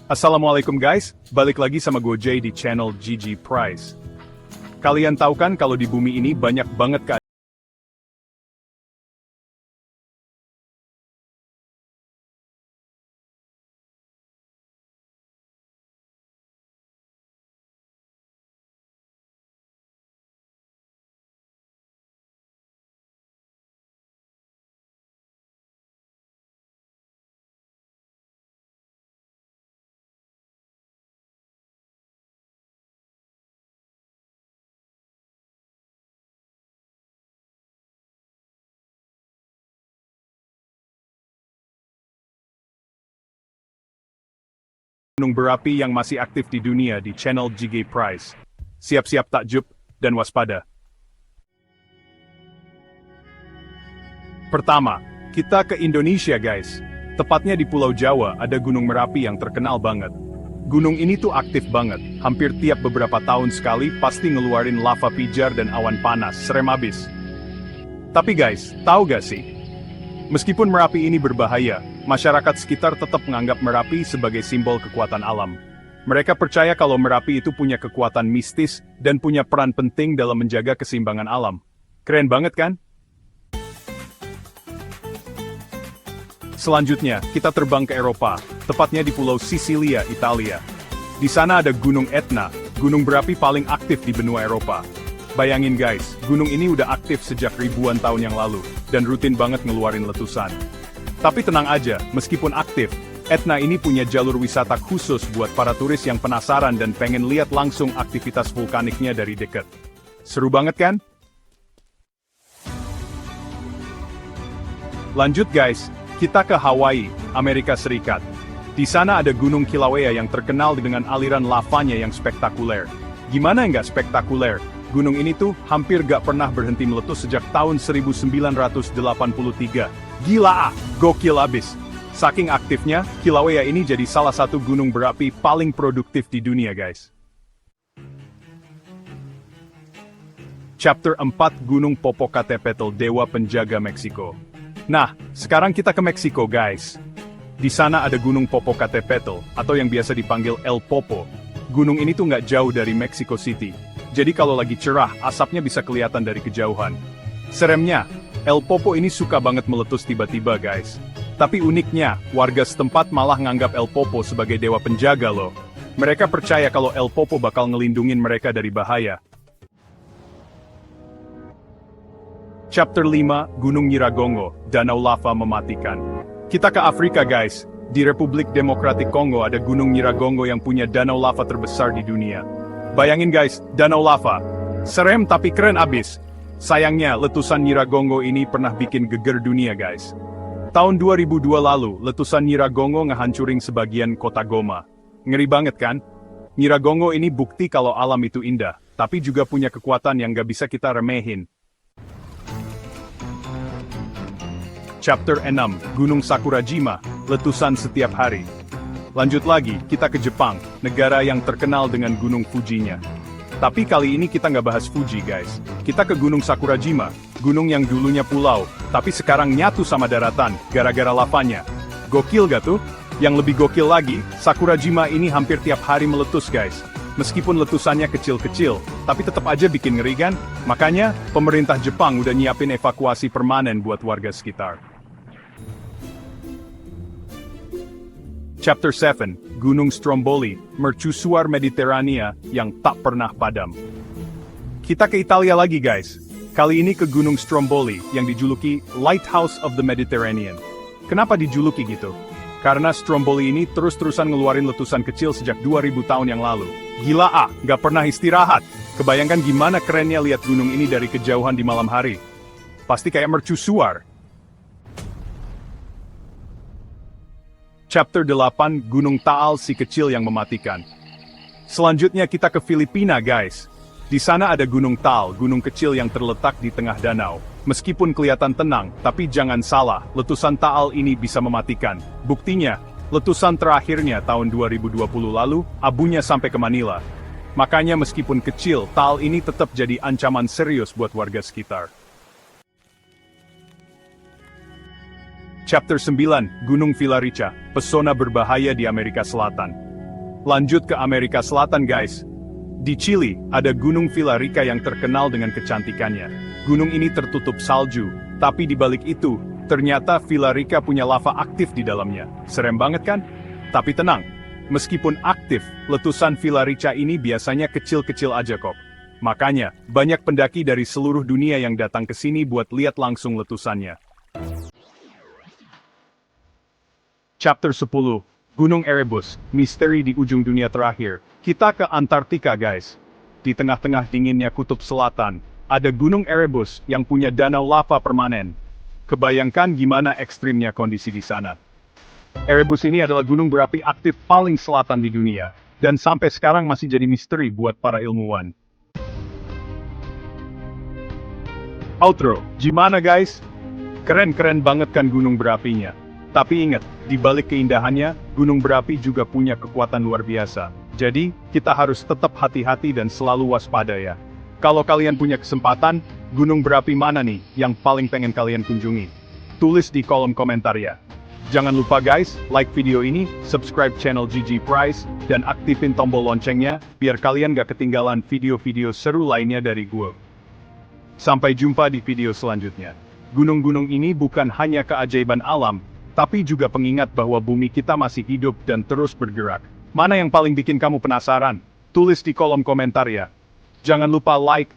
Assalamualaikum guys, balik lagi sama gue Jay di channel GG Price. Kalian tahu kan kalau di bumi ini banyak banget gunung berapi yang masih aktif di dunia di channel GG Price. Siap-siap takjub dan waspada. Pertama, kita ke Indonesia guys. Tepatnya di Pulau Jawa ada Gunung Merapi yang terkenal banget. Gunung ini tuh aktif banget, hampir tiap beberapa tahun sekali pasti ngeluarin lava pijar dan awan panas, serem abis. Tapi guys, tahu gak sih? Meskipun Merapi ini berbahaya, masyarakat sekitar tetap menganggap Merapi sebagai simbol kekuatan alam. Mereka percaya kalau Merapi itu punya kekuatan mistis dan punya peran penting dalam menjaga keseimbangan alam. Keren banget kan? Selanjutnya, kita terbang ke Eropa, tepatnya di Pulau Sisilia, Italia. Di sana ada Gunung Etna, gunung berapi paling aktif di benua Eropa. Bayangin guys, gunung ini udah aktif sejak ribuan tahun yang lalu, dan rutin banget ngeluarin letusan. Tapi tenang aja, meskipun aktif, Etna ini punya jalur wisata khusus buat para turis yang penasaran dan pengen lihat langsung aktivitas vulkaniknya dari dekat. Seru banget kan? Lanjut guys, kita ke Hawaii, Amerika Serikat. Di sana ada Gunung Kilauea yang terkenal dengan aliran lavanya yang spektakuler. Gimana nggak spektakuler? Gunung ini tuh hampir gak pernah berhenti meletus sejak tahun 1983. Gila gokil abis. Saking aktifnya, Kilauea ini jadi salah satu gunung berapi paling produktif di dunia guys. Chapter 4 Gunung Popocatépetl, Dewa Penjaga Meksiko. Nah, sekarang kita ke Meksiko guys. Di sana ada Gunung Popocatépetl, atau yang biasa dipanggil El Popo. Gunung ini tuh nggak jauh dari Mexico City. Jadi kalau lagi cerah, asapnya bisa kelihatan dari kejauhan. Seremnya, El Popo ini suka banget meletus tiba-tiba guys. Tapi uniknya, warga setempat malah nganggap El Popo sebagai dewa penjaga loh. Mereka percaya kalau El Popo bakal ngelindungin mereka dari bahaya. Chapter 5, Gunung Nyiragongo, Danau Lava Mematikan. Kita ke Afrika guys. Di Republik Demokratik Kongo ada Gunung Nyiragongo yang punya danau lava terbesar di dunia. Bayangin guys, danau lava. Serem tapi keren abis. Sayangnya, letusan Nyiragongo ini pernah bikin geger dunia guys. Tahun 2002 lalu, letusan Nyiragongo ngehancurin sebagian kota Goma. Ngeri banget kan? Nyiragongo ini bukti kalau alam itu indah, tapi juga punya kekuatan yang gak bisa kita remehin. Chapter 6, Gunung Sakurajima, letusan setiap hari. Lanjut lagi, kita ke Jepang, negara yang terkenal dengan Gunung Fujinya. Tapi kali ini kita nggak bahas Fuji guys. Kita ke Gunung Sakurajima, gunung yang dulunya pulau, tapi sekarang nyatu sama daratan, gara-gara lavanya. Gokil gak tuh? Yang lebih gokil lagi, Sakurajima ini hampir tiap hari meletus guys. Meskipun letusannya kecil-kecil, tapi tetap aja bikin ngeri kan? Makanya, pemerintah Jepang udah nyiapin evakuasi permanen buat warga sekitar. Chapter 7, Gunung Stromboli, mercusuar Mediterania yang tak pernah padam. Kita ke Italia lagi guys. Kali ini ke Gunung Stromboli yang dijuluki Lighthouse of the Mediterranean. Kenapa dijuluki gitu? Karena Stromboli ini terus-terusan ngeluarin letusan kecil sejak 2000 tahun yang lalu. Gila gak pernah istirahat. Kebayangkan gimana kerennya lihat gunung ini dari kejauhan di malam hari. Pasti kayak mercusuar. Chapter 8, Gunung Taal si kecil yang mematikan. Selanjutnya kita ke Filipina guys. Di sana ada Gunung Taal, gunung kecil yang terletak di tengah danau. Meskipun kelihatan tenang, tapi jangan salah, letusan Taal ini bisa mematikan. Buktinya, letusan terakhirnya tahun 2020 lalu, abunya sampai ke Manila. Makanya meskipun kecil, Taal ini tetap jadi ancaman serius buat warga sekitar. Chapter 9, Gunung Vilarica, pesona berbahaya di Amerika Selatan. Lanjut ke Amerika Selatan guys. Di Chili, ada Gunung Villarrica yang terkenal dengan kecantikannya. Gunung ini tertutup salju, tapi di balik itu, ternyata Villarrica punya lava aktif di dalamnya. Serem banget kan? Tapi tenang, meskipun aktif, letusan Villarrica ini biasanya kecil-kecil aja kok. Makanya, banyak pendaki dari seluruh dunia yang datang ke sini buat lihat langsung letusannya. Chapter 10, Gunung Erebus, misteri di ujung dunia terakhir. Kita ke Antartika guys. Di tengah-tengah dinginnya kutub selatan, ada Gunung Erebus yang punya danau lava permanen. Kebayangkan gimana ekstrimnya kondisi di sana. Erebus ini adalah gunung berapi aktif paling selatan di dunia, dan sampai sekarang masih jadi misteri buat para ilmuwan. Outro, gimana guys? Keren-keren banget kan gunung berapinya. Tapi ingat, di balik keindahannya, gunung berapi juga punya kekuatan luar biasa. Jadi, kita harus tetap hati-hati dan selalu waspada ya. Kalau kalian punya kesempatan, gunung berapi mana nih yang paling pengen kalian kunjungi? Tulis di kolom komentar ya. Jangan lupa guys, like video ini, subscribe channel GG Prize, dan aktifin tombol loncengnya, biar kalian gak ketinggalan video-video seru lainnya dari gue. Sampai jumpa di video selanjutnya. Gunung-gunung ini bukan hanya keajaiban alam, tapi juga pengingat bahwa bumi kita masih hidup dan terus bergerak. Mana yang paling bikin kamu penasaran? Tulis di kolom komentar ya. Jangan lupa like,